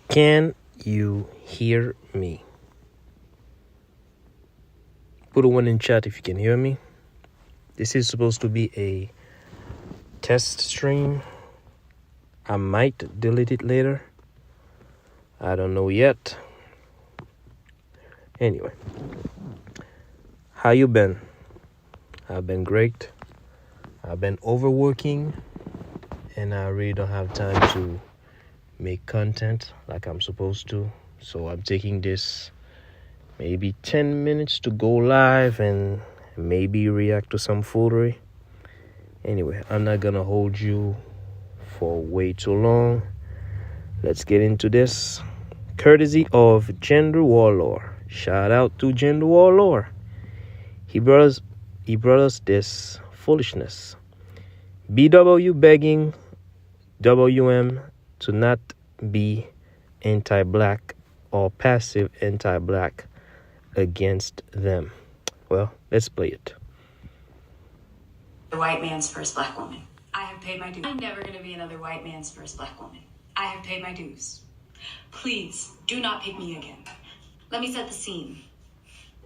Can you hear me? Put a one in chat if you can hear me. This is supposed to be a test stream. I might delete it later. I don't know yet. Anyway, how you been? I've been great. I've been overworking and I really don't have time to make content like I'm supposed to. So I'm taking this maybe 10 minutes to go live and maybe react to some foolery. Anyway, I'm not gonna hold you for way too long. Let's get into this. Courtesy of Gender Warlord. Shout out to Gender Warlord. He brought us this foolishness. BW begging WM to not be anti-black or passive anti-black against them. Well, let's play it. The white man's first black woman. I have paid my dues. I'm never going to be another white man's first black woman. I have paid my dues. Please do not pick me again. Let me set the scene.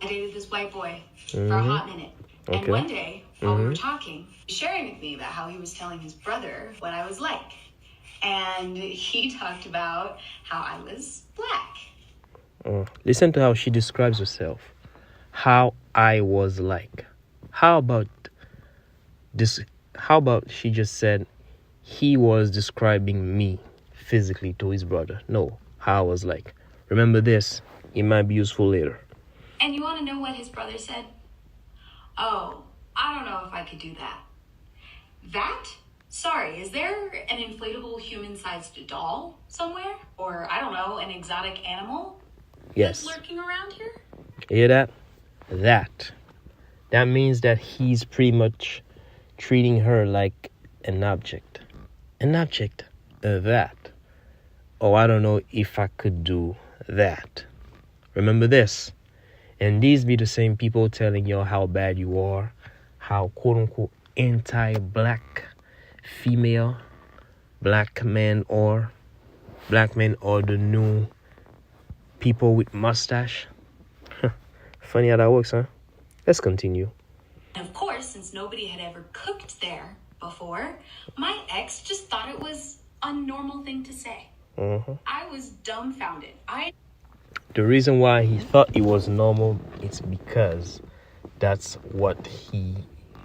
I dated this white boy for a hot minute. Okay. And one day, while we were talking, he was sharing with me about how he was telling his brother what I was like. And he talked about how I was black. Listen to how she describes herself. How I was like. How about this? How about she just said he was describing me physically to his brother? No, how I was like. Remember this. It might be useful later. And you want to know what his brother said? Oh, I don't know if I could do that. That? Sorry, is there an inflatable human-sized doll somewhere? Or, I don't know, an exotic animal? Yes. That's lurking around here? You hear that? That means that he's pretty much treating her like an object. An object. That. Oh, I don't know if I could do that. Remember this. And these be the same people telling you how bad you are. How quote-unquote anti-black female, black men or the new people with mustache. Funny how that works, huh? Let's continue. And of course, since nobody had ever cooked there before, my ex just thought it was a normal thing to say. I was dumbfounded. The reason why he thought it was normal is because that's what he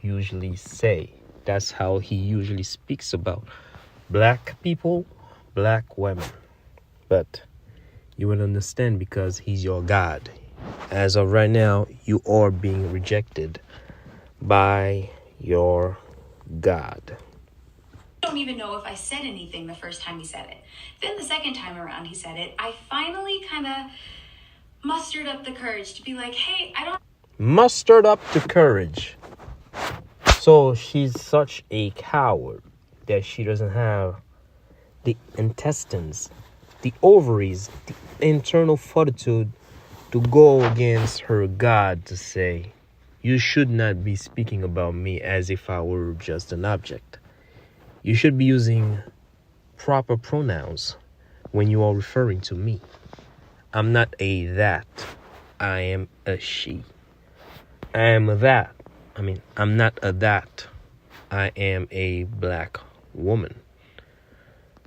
usually say. That's how he usually speaks about black people, black women. But you will understand because he's your God. As of right now, you are being rejected by your God. I don't even know if I said anything the first time he said it. Then the second time around he said it, I finally kind of mustered up the courage to be like, hey, I don't... Mustered up the courage. So she's such a coward that she doesn't have the intestines, the ovaries, the internal fortitude to go against her God to say, you should not be speaking about me as if I were just an object. You should be using proper pronouns when you are referring to me. I'm not a that. I am a she. I am a that. I'm not a that. I am a black woman.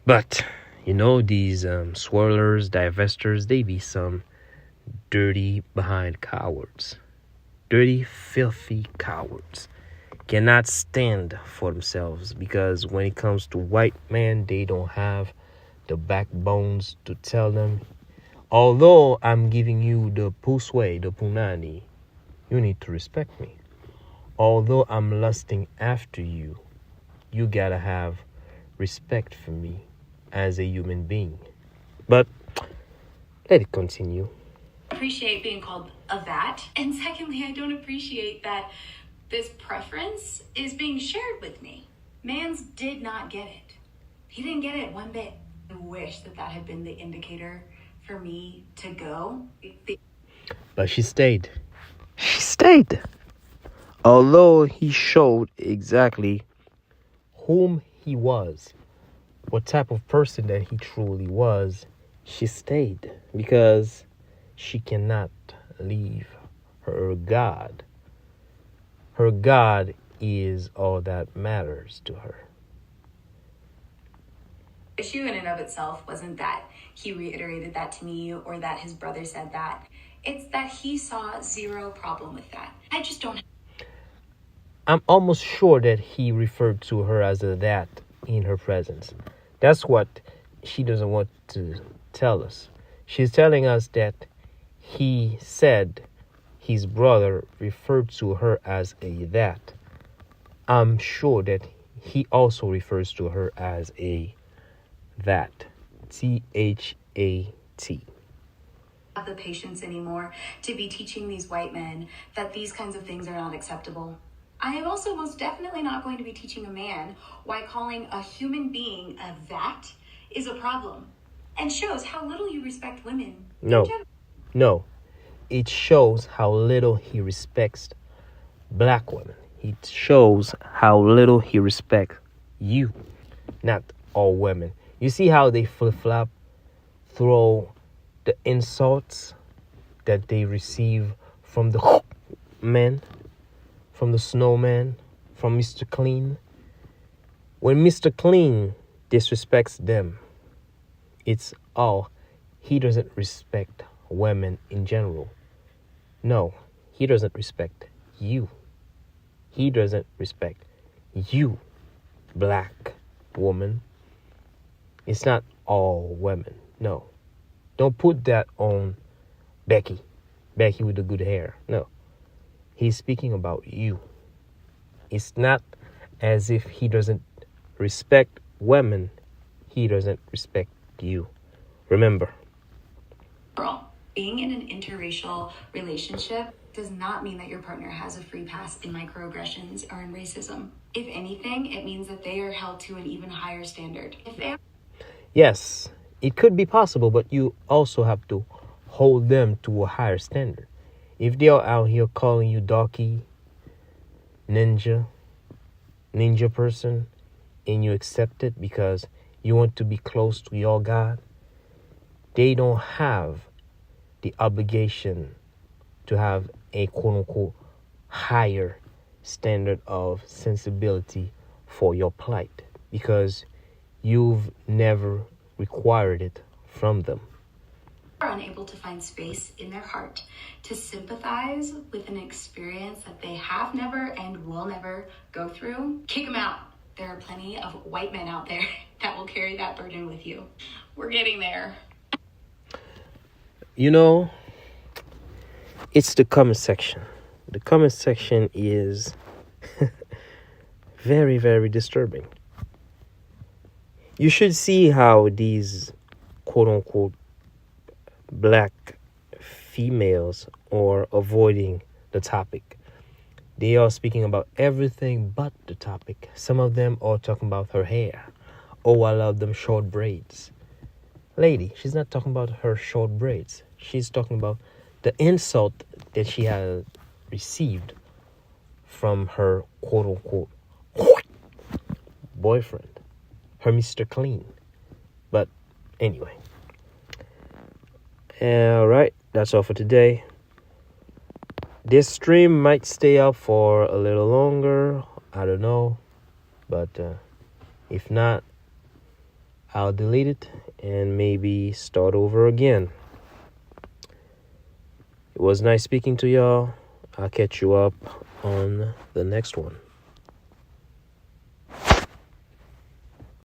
But, these swirlers, divestors, they be some dirty behind cowards. Dirty, filthy cowards. Cannot stand for themselves because when it comes to white men, they don't have the backbones to tell them, although I'm giving you the puswe, the punani, you need to respect me. Although I'm lusting after you, you gotta have respect for me as a human being. But let it continue. I appreciate being called a that. And secondly, I don't appreciate that this preference is being shared with me. Mans did not get it. He didn't get it one bit. I wish that had been the indicator for me to go. But she stayed. She stayed. Although he showed exactly whom he was, what type of person that he truly was, she stayed because she cannot leave her God. Her God is all that matters to her. Issue in and of itself wasn't that he reiterated that to me or that his brother said that. It's that he saw zero problem with that. I just don't. I'm almost sure that he referred to her as a that in her presence. That's what she doesn't want to tell us. She's telling us that he said his brother referred to her as a that. I'm sure that he also refers to her as a that. THAT. Have the patience anymore to be teaching these white men that these kinds of things are not acceptable. I am also most definitely not going to be teaching a man why calling a human being a that is a problem, and shows how little you respect women. No. It shows how little he respects black women. It shows how little he respects you, not all women. You see how they flip-flop, throw the insults that they receive from the men, from the snowman, from Mr. Clean. When Mr. Clean disrespects them, it's all he doesn't respect women in general. No, he doesn't respect you. He doesn't respect you, black woman. It's not all women. No. Don't put that on Becky with the good hair. No. He's speaking about you. It's not as if he doesn't respect women. He doesn't respect you. Remember. Being in an interracial relationship does not mean that your partner has a free pass in microaggressions or in racism. If anything, it means that they are held to an even higher standard. Yes, it could be possible, but you also have to hold them to a higher standard. If they are out here calling you darky, ninja person, and you accept it because you want to be close to your God, they don't have the obligation to have a quote-unquote higher standard of sensibility for your plight because you've never required it from them. Are unable to find space in their heart to sympathize with an experience that they have never and will never go through, kick them out. There are plenty of white men out there that will carry that burden with you. We're getting there. You know, it's the comment section. The comment section is very, very disturbing. You should see how these quote-unquote black females are avoiding the topic. They are speaking about everything but the topic. Some of them are talking about her hair. Oh, I love them short braids. Lady, she's not talking about her short braids. She's talking about the insult that she had received from her quote-unquote boyfriend, her Mr. Clean. But anyway. All right, that's all for today. This stream might stay up for a little longer. I don't know. But if not, I'll delete it and maybe start over again. It was nice speaking to y'all. I'll catch you up on the next one.